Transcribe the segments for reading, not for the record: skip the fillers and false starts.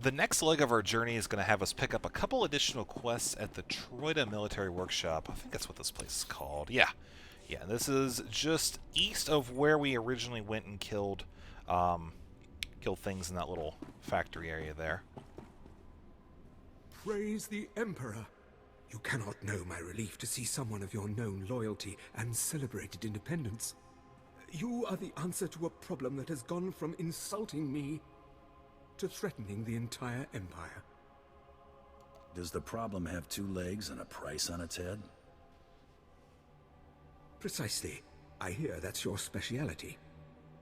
The next leg of our journey is going to have us pick up a couple additional quests at the Troida Military Workshop. I think that's what this place is called. Yeah. Yeah, this is just east of where we originally went and killed things in that little factory area there. Praise the Emperor. You cannot know my relief to see someone of your known loyalty and celebrated independence. You are the answer to a problem that has gone from insulting me to threatening the entire Empire. Does the problem have two legs and a price on its head? Precisely. I hear that's your speciality.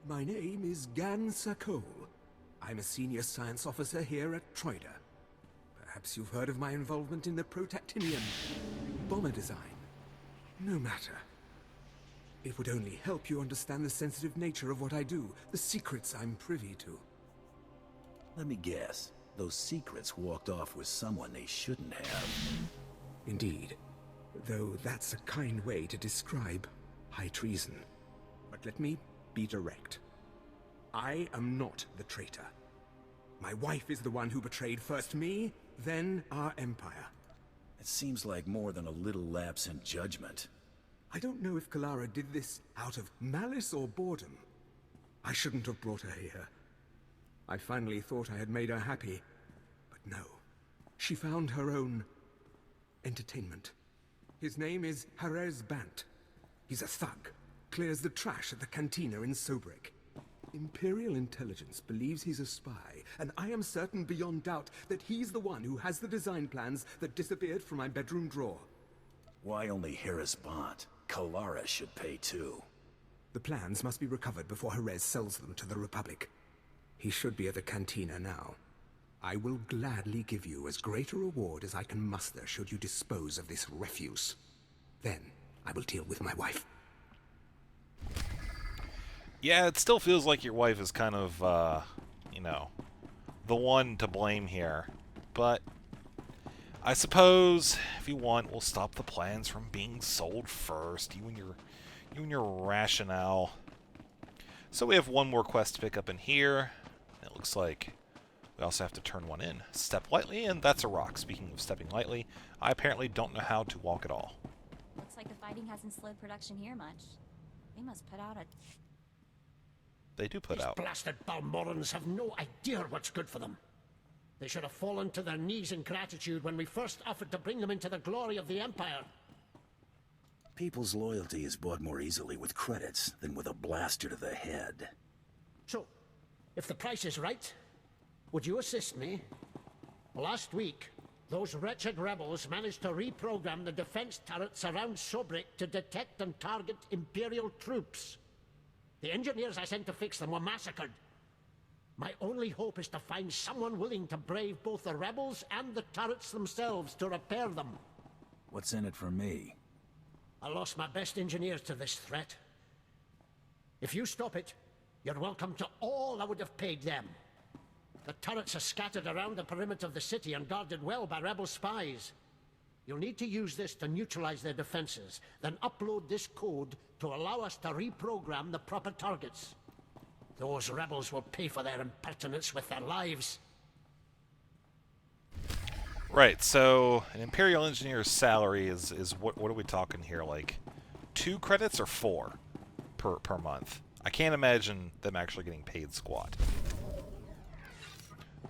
My name is Gan Sakol. I'm a senior science officer here at Troida. Perhaps you've heard of my involvement in the Protactinium bomber design. No matter. It would only help you understand the sensitive nature of what I do, the secrets I'm privy to. Let me guess. Those secrets walked off with someone they shouldn't have. Indeed. Though that's a kind way to describe high treason. But let me be direct. I am not the traitor. My wife is the one who betrayed first me, then our empire. It seems like more than a little lapse in judgment. I don't know if Kalara did this out of malice or boredom. I shouldn't have brought her here. I finally thought I had made her happy, but no. She found her own entertainment. His name is Harez Bant. He's a thug, clears the trash at the cantina in Sobrik. Imperial intelligence believes he's a spy, and I am certain beyond doubt that he's the one who has the design plans that disappeared from my bedroom drawer. Why only Harris Bont? Kalara should pay too. The plans must be recovered before Harez sells them to the Republic. He should be at the cantina now. I will gladly give you as great a reward as I can muster should you dispose of this refuse. Then, I will deal with my wife. Yeah, it still feels like your wife is kind of, the one to blame here. But I suppose, if you want, we'll stop the plans from being sold first. You and your rationale. So we have one more quest to pick up in here. It looks like we also have to turn one in. Step lightly, and that's a rock. Speaking of stepping lightly, I apparently don't know how to walk at all. Looks like the fighting hasn't slowed production here much. They must put out a... They do put These out. blasted Balmorans have no idea what's good for them. They should have fallen to their knees in gratitude when we first offered to bring them into the glory of the Empire. People's loyalty is bought more easily with credits than with a blaster to the head. So, if the price is right, would you assist me? Last week, those wretched rebels managed to reprogram the defense turrets around Sobrik to detect and target Imperial troops. The engineers I sent to fix them were massacred. My only hope is to find someone willing to brave both the rebels and the turrets themselves to repair them. What's in it for me? I lost my best engineers to this threat. If you stop it, you're welcome to all I would have paid them. The turrets are scattered around the perimeter of the city and guarded well by rebel spies. You'll need to use this to neutralize their defenses, then upload this code to allow us to reprogram the proper targets. Those rebels will pay for their impertinence with their lives. Right, so an Imperial Engineer's salary is what are we talking here, like 2 credits or 4 per month? I can't imagine them actually getting paid squat.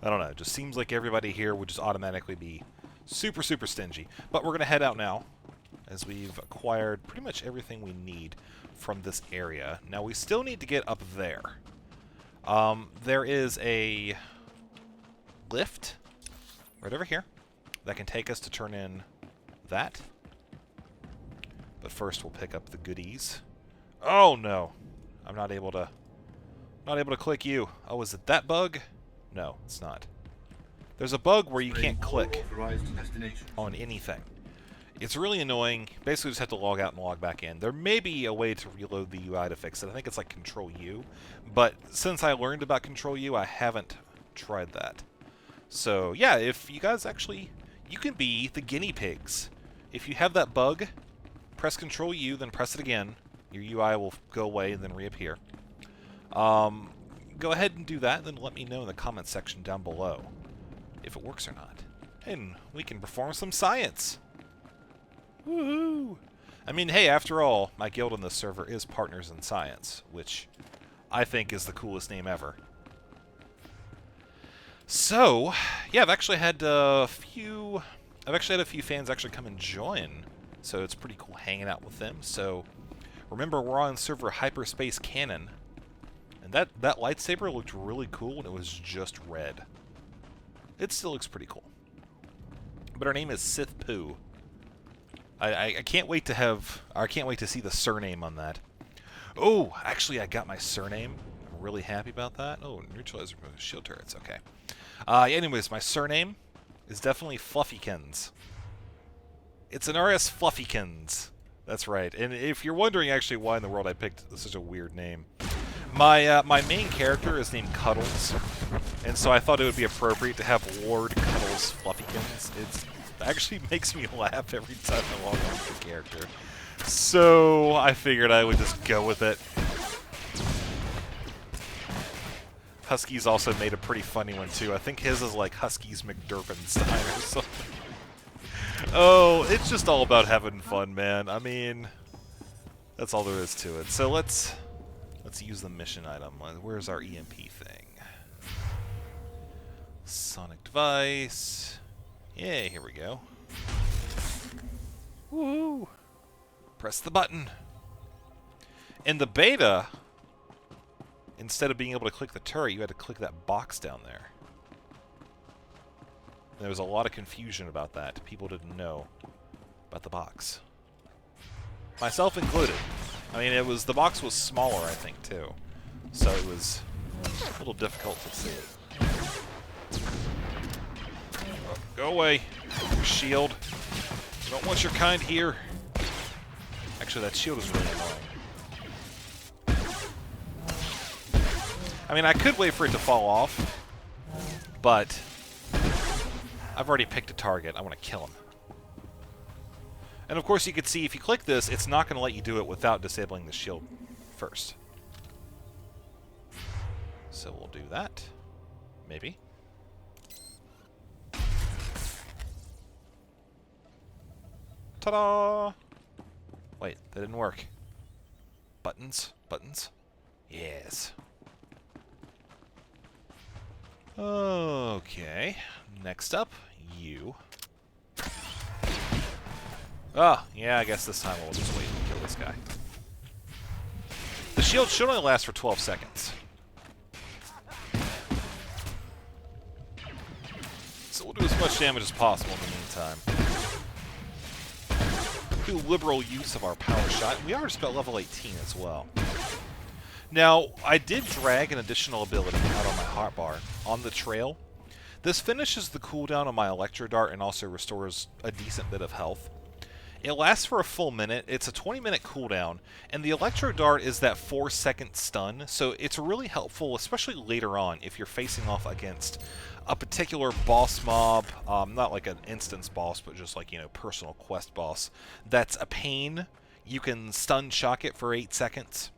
I don't know, it just seems like everybody here would just automatically be super, super stingy. But we're going to head out now, as we've acquired pretty much everything we need from this area. Now, we still need to get up there. There is a lift right over here that can take us to turn in that. But first, we'll pick up the goodies. Oh, no. I'm not able to click you. Oh, is it that bug? No, it's not. There's a bug where you can't click on anything. It's really annoying. Basically, just have to log out and log back in. There may be a way to reload the UI to fix it. I think it's like Control U. But since I learned about Control U, I haven't tried that. So, yeah, if you guys actually... You can be the guinea pigs. If you have that bug, press Control U, then press it again. Your UI will go away and then reappear. Go ahead and do that, then let me know in the comments section down below. if it works or not. And we can perform some science. Woohoo! I mean, hey, after all, my guild on this server is Partners in Science, which I think is the coolest name ever. So, yeah, I've actually had a few fans actually come and join, so it's pretty cool hanging out with them. So, remember, we're on server Hyperspace Cannon, and that lightsaber looked really cool, and it was just red. It still looks pretty cool. But her name is Sith Poo. I can't wait to see the surname on that. Oh, actually, I got my surname. I'm really happy about that. Oh, neutralizer shield turrets. Okay. Anyways, my surname is definitely Fluffykins. It's an RS Fluffykins. That's right. And if you're wondering actually why in the world I picked such a weird name, my main character is named Cuddles, and so I thought it would be appropriate to have Lord Cuddles Fluffykins. It actually makes me laugh every time I log on to the character. So I figured I would just go with it. Husky's also made a pretty funny one too. I think his is like Husky's McDurpenstein or something. Oh, it's just all about having fun, man. I mean, that's all there is to it. So let's use the mission item. Where's our EMP thing? Sonic device. Yeah, here we go. Woo! Press the button. In the beta, instead of being able to click the turret, you had to click that box down there. There was a lot of confusion about that. People didn't know about the box. Myself included. I mean, the box was smaller, I think, too. So it was a little difficult to see. Oh, go away, your shield. You don't want your kind here. Actually, that shield is really annoying. I mean, I could wait for it to fall off, but I've already picked a target. I want to kill him. And of course, you can see if you click this, it's not going to let you do it without disabling the shield first. So we'll do that. Maybe. Ta-da! Wait, that didn't work. Buttons? Buttons? Yes. Okay. Next up, you. Oh, yeah, I guess this time we'll just wait and kill this guy. The shield should only last for 12 seconds. So we'll do as much damage as possible in the meantime. Do liberal use of our power shot. We are just about level 18 as well. Now, I did drag an additional ability out on my hotbar on the trail. This finishes the cooldown on my Electro Dart and also restores a decent bit of health. It lasts for a full minute. It's a 20-minute cooldown, and the Electro Dart is that 4-second stun, so it's really helpful, especially later on, if you're facing off against a particular boss mob, not like an instance boss, but just like, you know, personal quest boss, that's a pain. You can stun shock it for 8 seconds,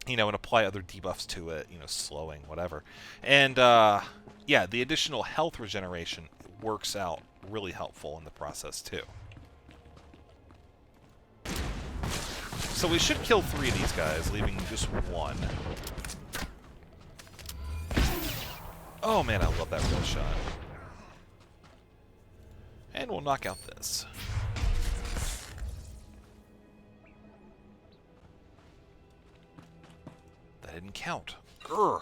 you know, and apply other debuffs to it, you know, slowing, whatever. And, yeah, the additional health regeneration works out really helpful in the process, too. So we should kill 3 of these guys, leaving just 1. Oh man, I love that real shot. And we'll knock out this. That didn't count. Grr.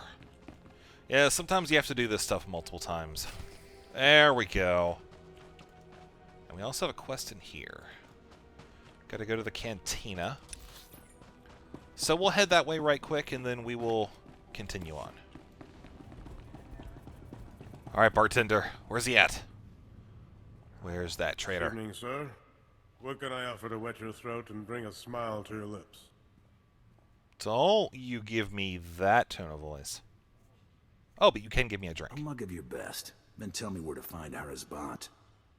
Yeah, sometimes you have to do this stuff multiple times. There we go. And we also have a quest in here. Gotta go to the cantina. So we'll head that way right quick, and then we will continue on. Alright, bartender. Where's he at? Where's that traitor? Evening, sir. What can I offer to wet your throat and bring a smile to your lips? Don't you give me that tone of voice. Oh, but you can give me a drink. A mug of your best. Then tell me where to find Arizbot.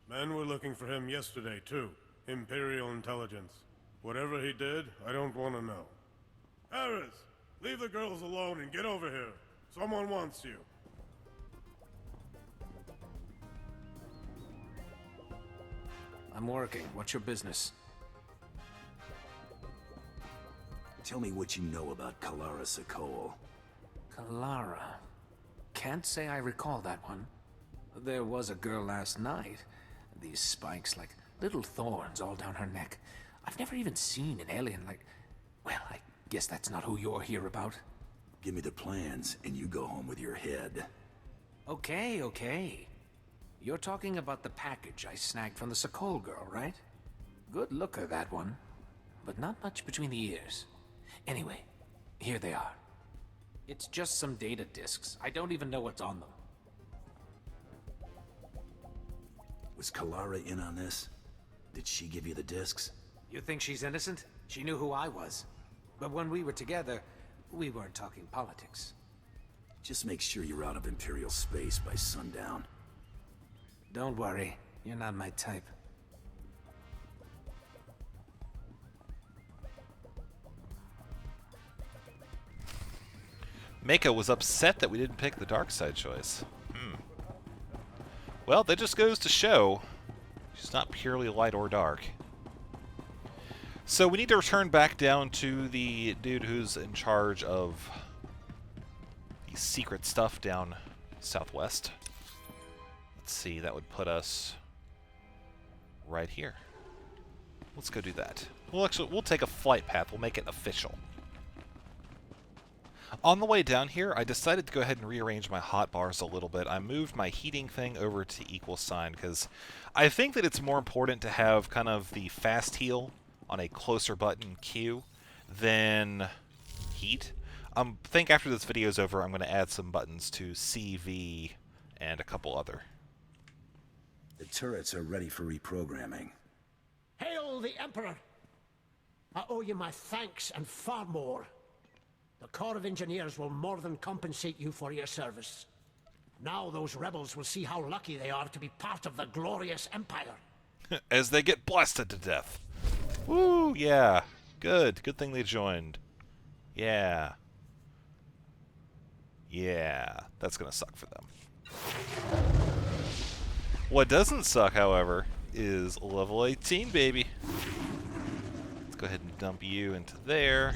Men were looking for him yesterday, too. Imperial intelligence. Whatever he did, I don't want to know. Aris, leave the girls alone and get over here. Someone wants you. I'm working. What's your business? Tell me what you know about Kalara Sakol. Kalara. Can't say I recall that one. There was a girl last night. These spikes, like little thorns all down her neck. I've never even seen an alien like... Well, I guess that's not who you're here about. Give me the plans, and you go home with your head. Okay, okay. You're talking about the package I snagged from the Sakol girl, right? Good looker, that one. But not much between the ears. Anyway, here they are. It's just some data disks. I don't even know what's on them. Was Kalara in on this? Did she give you the discs? You think she's innocent? She knew who I was. But when we were together, we weren't talking politics. Just make sure you're out of Imperial space by sundown. Don't worry. You're not my type. Mako was upset that we didn't pick the dark side choice. Well, that just goes to show she's not purely light or dark. So we need to return back down to the dude who's in charge of the secret stuff down southwest. Let's see, that would put us right here. Let's go do that. We'll take a flight path. We'll make it official. On the way down here, I decided to go ahead and rearrange my hotbars a little bit. I moved my heating thing over to equal sign because I think that it's more important to have kind of the fast heal on a closer button Q than heat. I think after this video is over, I'm going to add some buttons to CV and a couple other. The turrets are ready for reprogramming. Hail the Emperor! I owe you my thanks and far more. The Corps of Engineers will more than compensate you for your service. Now those rebels will see how lucky they are to be part of the glorious Empire. As they get blasted to death. Woo, yeah. Good. Good thing they joined. Yeah. Yeah. That's gonna suck for them. What doesn't suck, however, is level 18, baby. Let's go ahead and dump you into there.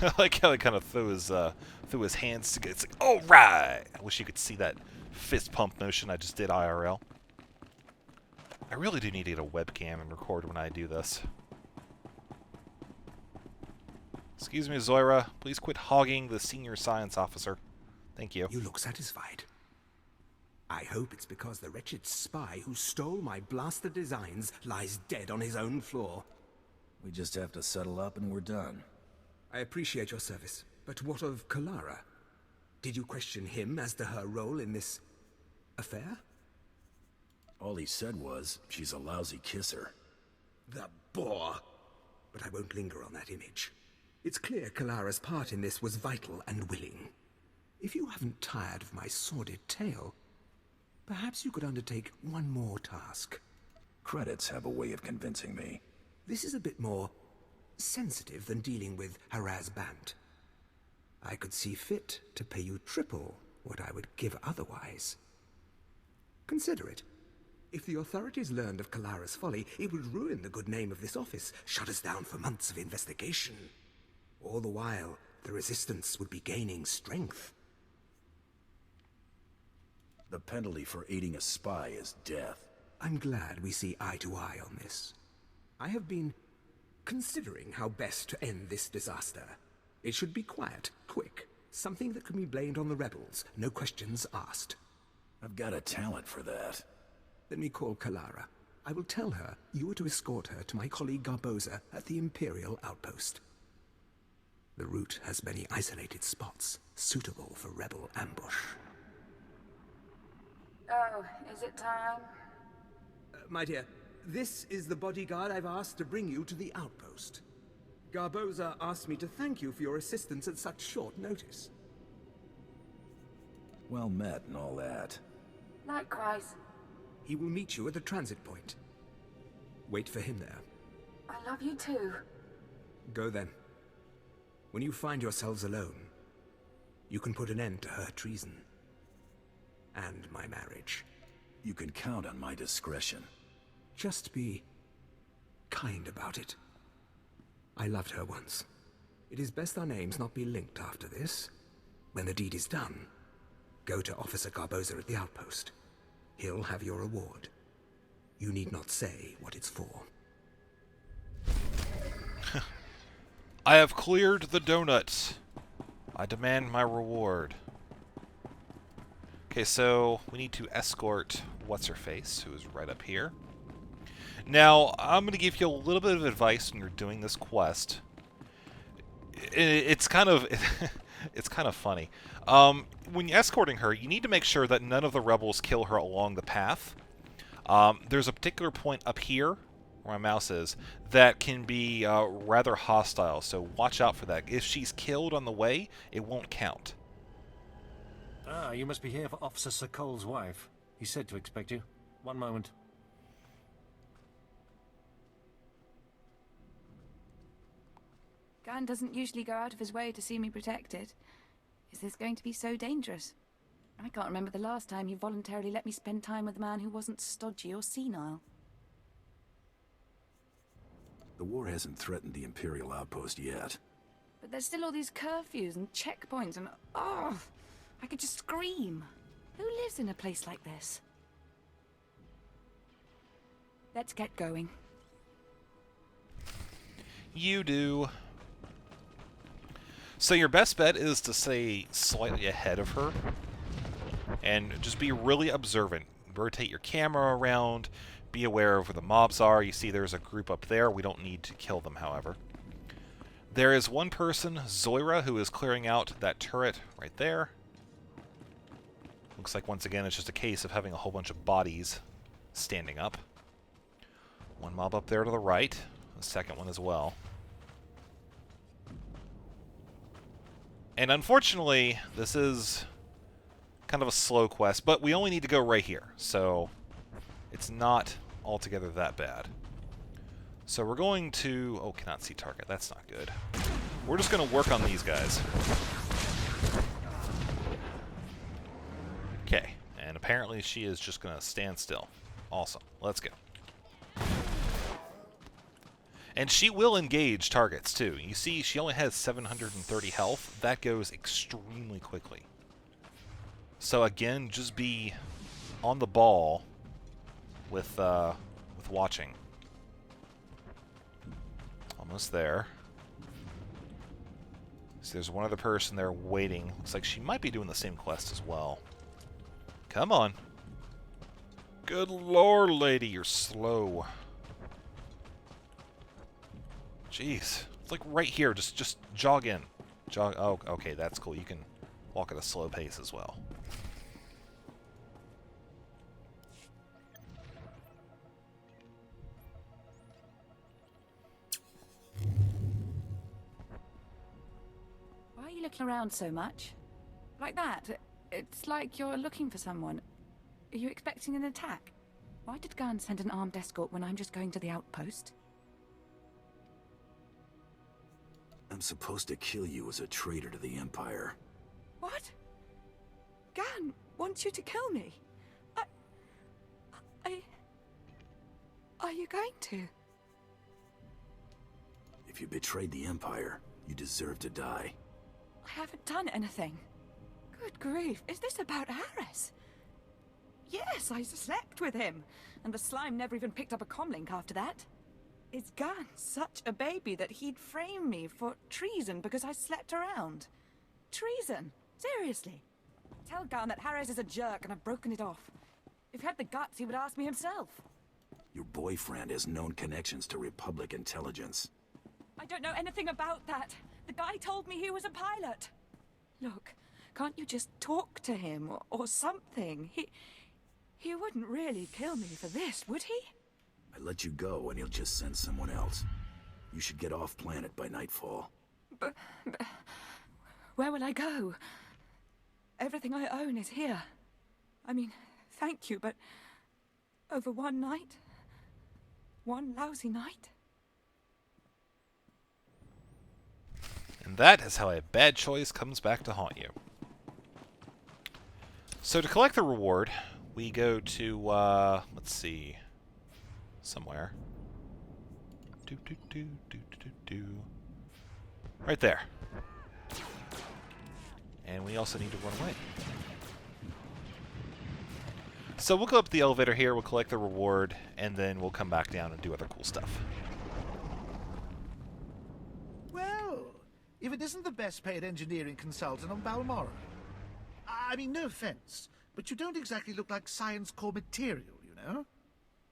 I like how he kind of threw his hands together. It's like, all right. I wish you could see that fist pump motion I just did IRL. I really do need to get a webcam and record when I do this. Excuse me, Zoira. Please quit hogging the senior science officer. Thank you. You look satisfied. I hope it's because the wretched spy who stole my blaster designs lies dead on his own floor. We just have to settle up and we're done. I appreciate your service, but what of Kalara? Did you question him as to her role in this affair? All he said was, she's a lousy kisser. The bore! But I won't linger on that image. It's clear Kalara's part in this was vital and willing. If you haven't tired of my sordid tale, perhaps you could undertake one more task. Credits have a way of convincing me. This is a bit more sensitive than dealing with Haraz Bant. I could see fit to pay you triple what I would give otherwise. Consider it. If the authorities learned of Kalara's folly, it would ruin the good name of this office, shut us down for months of investigation. All the while, the Resistance would be gaining strength. The penalty for aiding a spy is death. I'm glad we see eye to eye on this. I have been considering how best to end this disaster. It should be quiet, quick, something that can be blamed on the rebels, no questions asked. I've got a talent for that. Let me call Kalara. I will tell her you are to escort her to my colleague Garboza at the Imperial outpost. The route has many isolated spots, suitable for rebel ambush. Oh, is it time? My dear, this is the bodyguard I've asked to bring you to the outpost. Garboza asked me to thank you for your assistance at such short notice. Well met and all that. Likewise. He will meet you at the transit point. Wait for him there. I love you too. Go then. When you find yourselves alone, you can put an end to her treason. And my marriage. You can count on my discretion. Just be kind about it. I loved her once. It is best our names not be linked after this. When the deed is done, go to Officer Garboza at the outpost. He'll have your reward. You need not say what it's for. I have cleared the donuts. I demand my reward. Okay, so we need to escort What's-Her-Face, who is right up here. Now, I'm going to give you a little bit of advice when you're doing this quest. It's kind of it's kind of funny. When you're escorting her, you need to make sure that none of the rebels kill her along the path. There's a particular point up here, where my mouse is, that can be rather hostile, so watch out for that. If she's killed on the way, it won't count. Ah, you must be here for Officer Sokol's wife. He said to expect you. One moment. Garn doesn't usually go out of his way to see me protected. Is this going to be so dangerous? I can't remember the last time he voluntarily let me spend time with a man who wasn't stodgy or senile. The war hasn't threatened the Imperial outpost yet. But there's still all these curfews and checkpoints and... oh! I could just scream. Who lives in a place like this? Let's get going. You do. So your best bet is to stay slightly ahead of her and just be really observant. Rotate your camera around, be aware of where the mobs are. You see there's a group up there. We don't need to kill them, however. There is one person, Zoira, who is clearing out that turret right there. Looks like, once again, it's just a case of having a whole bunch of bodies standing up. One mob up there to the right. The second one as well. And unfortunately, this is kind of a slow quest, but we only need to go right here, so it's not altogether that bad. So we're going to... oh, cannot see target. That's not good. We're just going to work on these guys. Okay, and apparently she is just going to stand still. Awesome. Let's go. And she will engage targets, too. You see, she only has 730 health. That goes extremely quickly. So again, just be on the ball with watching. Almost there. So there's one other person there waiting. Looks like she might be doing the same quest as well. Come on. Good lord, lady, you're slow. Jeez. It's like right here. Just jog in. Jog. Oh, okay, that's cool. You can walk at a slow pace as well. Why are you looking around so much? Like that? It's like you're looking for someone. Are you expecting an attack? Why did Garn send an armed escort when I'm just going to the outpost? I'm supposed to kill you as a traitor to the Empire. What? Garn wants you to kill me? Are you going to? If you betrayed the Empire, you deserve to die. I haven't done anything. Good grief, is this about Harris? Yes, I slept with him, and the slime never even picked up a comlink after that. Is Garn such a baby that he'd frame me for treason because I slept around? Treason? Seriously? Tell Garn that Harris is a jerk and I've broken it off. If he had the guts, he would ask me himself. Your boyfriend has known connections to Republic intelligence. I don't know anything about that. The guy told me he was a pilot. Look, can't you just talk to him or something? He wouldn't really kill me for this, would he? I let you go and he'll just send someone else. You should get off planet by nightfall. But where will I go? Everything I own is here. I mean, thank you, but over one night? One lousy night? And that is how a bad choice comes back to haunt you. So to collect the reward, we go to, let's see. somewhere. Right there. And we also need to run away. So we'll go up the elevator here, we'll collect the reward, and then we'll come back down and do other cool stuff. Well, if it isn't the best paid engineering consultant on Balmoral. I mean, no offense, but you don't exactly look like Science Corps material, you know?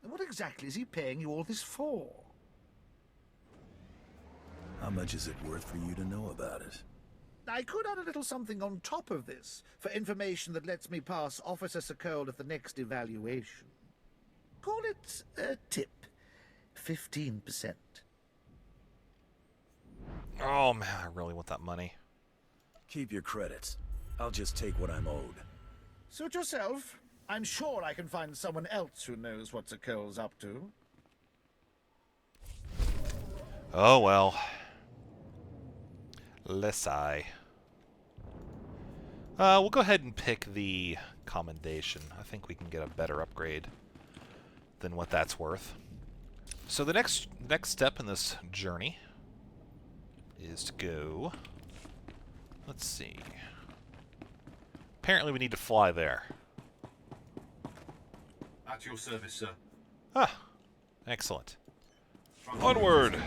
What exactly is he paying you all this for? How much is it worth for you to know about it? I could add a little something on top of this, for information that lets me pass Officer Sokold at the next evaluation. Call it a tip. 15%. Oh man, I really want that money. Keep your credits. I'll just take what I'm owed. Suit yourself. I'm sure I can find someone else who knows what Sokold's up to. Oh well. Lesai. We'll go ahead and pick the commendation. I think we can get a better upgrade than what that's worth. So the next step in this journey is to go... Let's see. Apparently we need to fly there. At your service, sir. Ah, excellent. Onward!